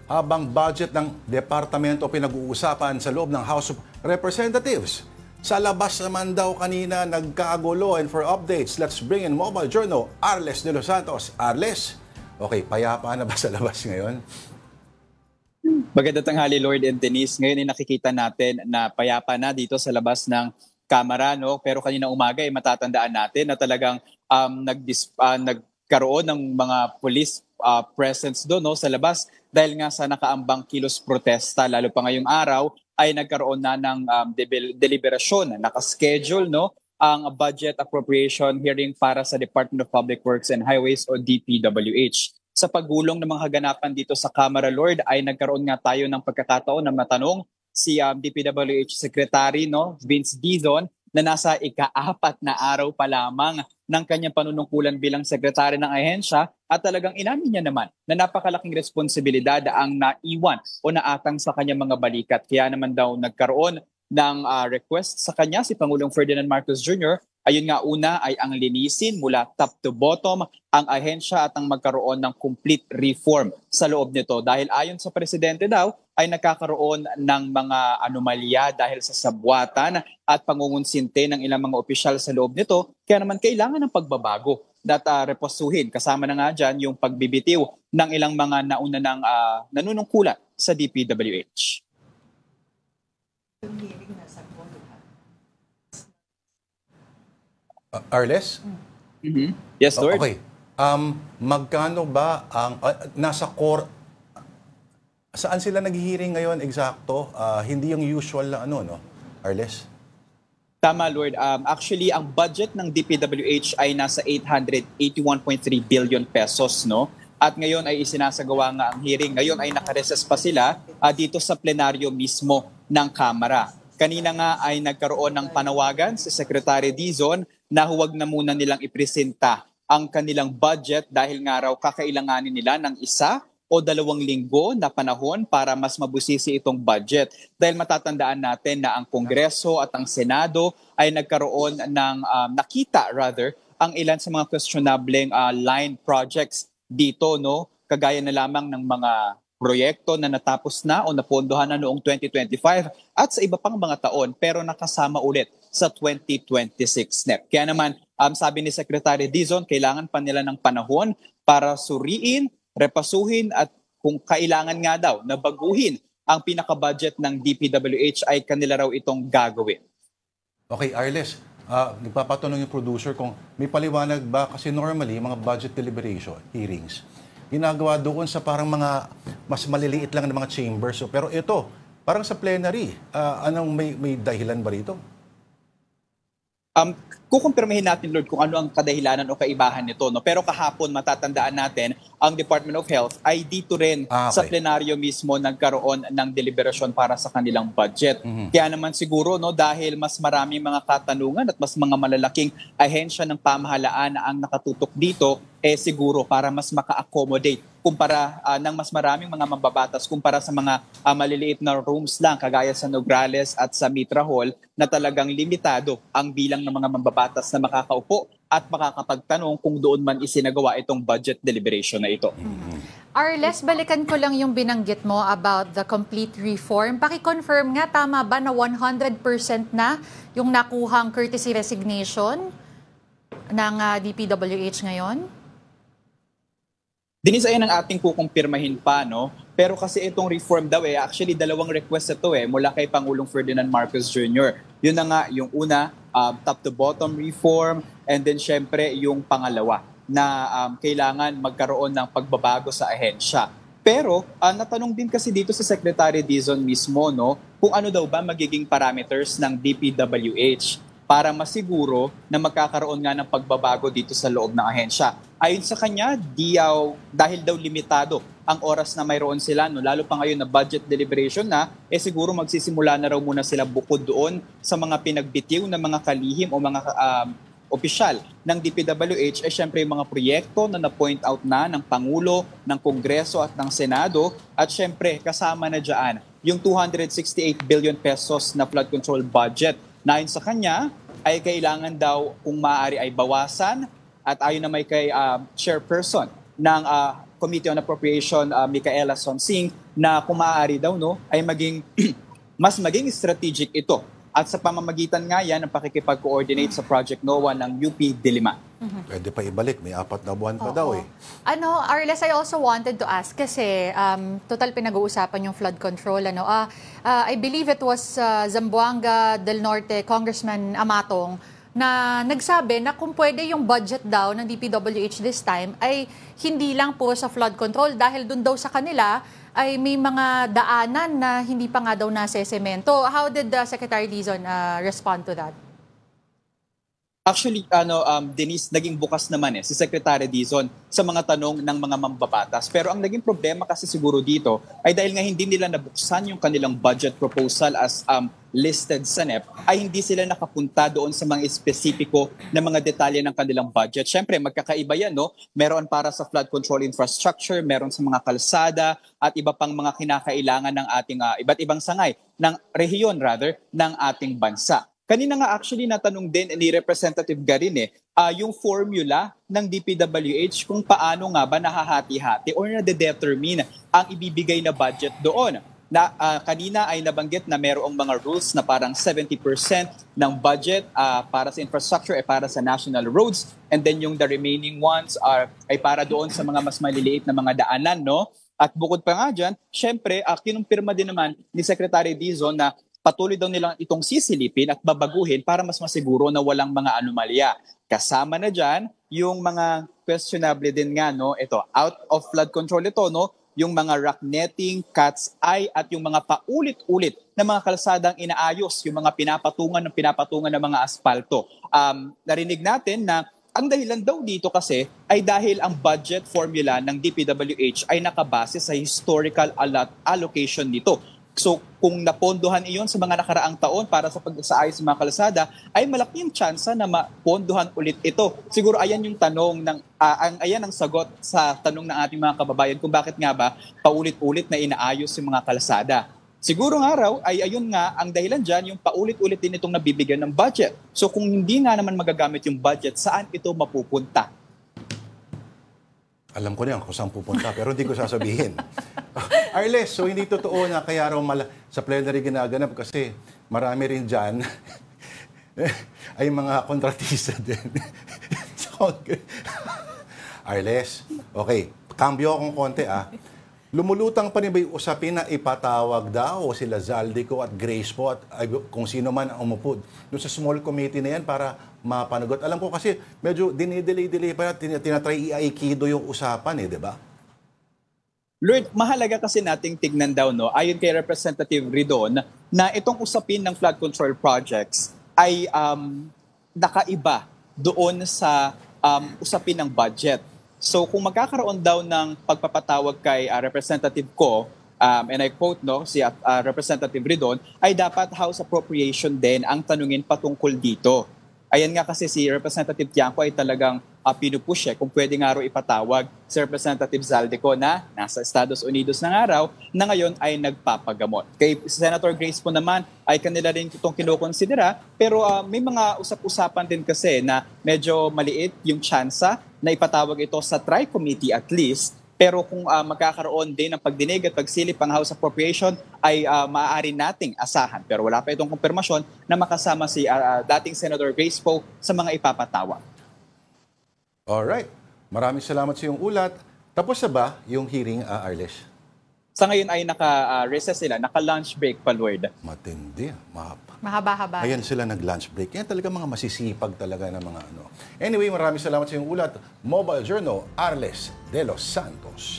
habang budget ng departamento pinag-uusapan sa loob ng House of Representatives. Sa labas naman daw kanina nagkagulo, and for updates, let's bring in Mobile Journal, Arles de los Santos. Arles, okay, payapa na ba sa labas ngayon? Magandang tanghali, Lord and Denise. Ngayon ay nakikita natin na payapa na dito sa labas ng Kamara, no? Pero kanina umaga ay matatandaan natin na talagang nagkaroon ng mga police presence doon, no, sa labas dahil nga sa nakaambang kilos protesta. Lalo pa ngayong araw ay nagkaroon na ng deliberasyon, nakaschedule, no, ang budget appropriation hearing para sa Department of Public Works and Highways o DPWH. Sa paggulong ng mga kaganapan dito sa Kamara, Lord, ay nagkaroon nga tayo ng pagkakataon na matanong si DPWH Secretary, no, Vince Dizon, na nasa ika-4 na araw pa lamang ng kanyang panunungkulan bilang sekretary ng ahensya, at talagang inamin niya naman na napakalaking responsibilidad ang naiwan o naatang sa kanyang mga balikat. Kaya naman daw nagkaroon ng request sa kanya si Pangulong Ferdinand Marcos Jr. Ayun nga, una ay ang linisin mula top to bottom ang ahensya at ang magkaroon ng complete reform sa loob nito. Dahil ayon sa presidente daw ay nakakaroon ng mga anomalya dahil sa sabwatan at pangungunsinte ng ilang mga opisyal sa loob nito. Kaya naman kailangan ng pagbabago at reposuhin. Kasama na nga dyan yung pagbibitiw ng ilang mga nauna ng nanunungkulan sa DPWH. Arles? Mm-hmm. Yes, Lord. Okay. Magkano ba ang nasa core? Saan sila naghihiring ngayon eksakto? Hindi yung usual na ano, no? Arles? Tama, Lord. Actually, ang budget ng DPWH ay nasa 881.3 billion pesos, no? At ngayon ay isinasagawa nga ang hearing. Ngayon ay nakareses pa sila dito sa plenaryo mismo ng Kamara. Kanina nga ay nagkaroon ng panawagan si Secretary Dizon na huwag na muna nilang ipresenta ang kanilang budget dahil nga raw kakailanganin nila ng 1 o 2 linggo na panahon para mas mabusisi itong budget. Dahil matatandaan natin na ang Kongreso at ang Senado ay nagkaroon ng ang ilan sa mga questionableng line projects dito, no? Kagaya na lamang ng mga proyekto na natapos na o napondohan na noong 2025 at sa iba pang mga taon pero nakasama ulit sa 2026 NEP. Kaya naman, sabi ni Secretary Dizon, kailangan pa nila ng panahon para suriin, repasuhin at kung kailangan nga daw na baguhin ang pinaka-budget ng DPWH ay kanila raw itong gagawin. Okay, Arles, nagpapatanong yung producer kung may paliwanag ba kasi normally mga budget deliberation, hearings, ginagawa doon sa parang mga mas maliliit lang ng mga chambers. So, pero ito, parang sa plenary, anong may dahilan ba rito? Kukumpirmahin natin, Lord, kung ano ang kadahilanan o kaibahan nito. No? Pero kahapon, matatandaan natin, ang Department of Health ay dito rin sa plenaryo mismo nagkaroon ng deliberasyon para sa kanilang budget. Kaya naman siguro, no, dahil mas maraming mga katanungan at mas mga malalaking ahensya ng pamahalaan ang nakatutok dito, siguro para mas maka-accommodate kumpara ng mas maraming mga mambabatas kumpara sa mga maliliit na rooms lang kagaya sa Nograles at sa Mitra Hall na talagang limitado ang bilang ng mga mambabatas na makakaupo at makakapagtanong kung doon man isinagawa itong budget deliberation na ito. Arles, balikan ko lang yung binanggit mo about the complete reform. Paki-confirm nga, tama ba na 100% na yung nakuhang courtesy resignation ng DPWH ngayon? Dinis, ayan ang ating kukumpirmahin pa, no? Pero kasi itong reform daw actually 2 request ito mula kay Pangulong Ferdinand Marcos Jr. Yun na nga, yung una, top to bottom reform, and then syempre yung pangalawa na kailangan magkaroon ng pagbabago sa ahensya. Pero natanong din kasi dito sa Secretary Dizon mismo, no, kung ano daw ba magiging parameters ng DPWH para masiguro na magkakaroon nga ng pagbabago dito sa loob ng ahensya. Ayon sa kanya, dahil daw limitado ang oras na mayroon sila, no, lalo pa ngayon na budget deliberation na, siguro magsisimula na raw muna sila bukod doon sa mga pinagbitiw na mga kalihim o mga opisyal ng DPWH, syempre yung mga proyekto na na-point out na ng Pangulo, ng Kongreso at ng Senado, at syempre kasama na dyan yung 268 billion pesos na flood control budget. Na ayon sa kanya, ay kailangan daw kung maaari ay bawasan at ayon na may kay chairperson ng Committee on Appropriation, Micaela Sonsing, na kung maaari daw ay maging mas maging strategic ito. At sa pamamagitan nga yan ng pakikipag-coordinate sa Project NOAA ng UP Diliman. Pwede pa ibalik, may 4 na buwan pa daw eh. Arles, I also wanted to ask kasi total pinag-uusapan yung flood control. I believe it was Zamboanga del Norte Congressman Amatong na nagsabi na kung pwede yung budget daw ng DPWH this time ay hindi lang po sa flood control dahil dun daw sa kanila ay may mga daanan na hindi pa nga daw nasesemento. How did Secretary Dizon respond to that? Actually, Denise, naging bukas naman si Secretary Dizon sa mga tanong ng mga mambabatas. Pero ang naging problema kasi siguro dito ay dahil nga hindi nila nabuksan yung kanilang budget proposal as listed sa NEP, ay hindi sila nakapunta doon sa mga espesipiko na mga detalye ng kanilang budget. Siyempre, magkakaiba yan, Meron para sa flood control infrastructure, meron sa mga kalsada, at iba pang mga kinakailangan ng ating iba't ibang sangay, ng rehiyon ng ating bansa. Kanina nga actually natanong din ni Representative Garin yung formula ng DPWH kung paano nga ba nahahati-hati or nade-determine ang ibibigay na budget doon. Kanina ay nabanggit na mayroong mga rules na parang 70% ng budget para sa infrastructure ay para sa national roads, and then yung the remaining ones ay para doon sa mga mas maliliit na mga daanan, At bukod pa nga dyan, syempre, kinumpirma din naman ni Secretary Dizon na patuloy daw nilang itong sisilipin at babaguhin para mas masiguro na walang mga anomalya. Kasama na dyan yung mga questionable din nga, ito, out of flood control ito, yung mga rock netting, cat's eye, at yung mga paulit-ulit na mga kalsadang inaayos, yung mga pinapatungan ng mga asfalto. Narinig natin na ang dahilan daw dito kasi ay dahil ang budget formula ng DPWH ay nakabase sa historical allocation nito. So kung napondohan iyon sa mga nakaraang taon para sa pagsaayos sa mga kalsada, ay malaki yung tsansa na mapondohan ulit ito. Siguro ayan yung tanong ayan ang sagot sa tanong ng ating mga kababayan kung bakit nga ba paulit-ulit na inaayos yung mga kalsada. Siguro nga raw ay ayun nga ang dahilan dyan, yung paulit-ulit din itong nabibigyan ng budget. So kung hindi nga naman magagamit yung budget, saan ito mapupunta? Alam ko na yan kung saan pupunta, pero hindi ko sasabihin. Arles, so hindi totoo na kaya raw sa plenary ginaganap kasi marami rin dyan ay mga kontratista din. Arles, okay, cambio akong konti Lumulutang pa rin ba yung usapin na ipatawag daw sila Zaldico at Grace po at kung sino man ang umupo doon sa small committee na yan para mapanagot? Alam ko kasi medyo dinidelay pa tinatry i-aikido yung usapan di ba? Lord, mahalaga kasi nating tignan daw, ayon kay Representative Ridon, na itong usapin ng flood control projects ay nakaiba doon sa usapin ng budget. So kung magkakaroon daw ng pagpapatawag kay Representative Ko, and I quote si Representative Ridon, ay dapat House Appropriation din ang tanungin patungkol dito. Ayan nga kasi si Representative Tiangco ay talagang pinupush kung pwede nga raw ipatawag si Representative Zaldico na nasa Estados Unidos na nga raw na ngayon ay nagpapagamot. Kay Senator Grace po naman ay kanila rin itong kinukonsidera, pero may mga usap-usapan din kasi na medyo maliit yung tsansa na ipatawag ito sa tri-committee at least. Pero kung magkakaroon din ng pagdinig at pagsilip ang House Appropriation ay maaari nating asahan. Pero wala pa itong kumpirmasyon na makasama si dating Senator Grace Poe sa mga ipapatawag. Alright. Maraming salamat sa iyong ulat. Tapos na ba yung hearing, Arles? Sa ngayon ay naka-recess sila, naka-lunch break pa, Lord. Matindi. Mahaba-haba. Ayan sila nag-lunch break. Yan talaga mga masisipag talaga na mga Anyway, maraming salamat sa iyong ulat. Mobile Journal, Arles de los Santos.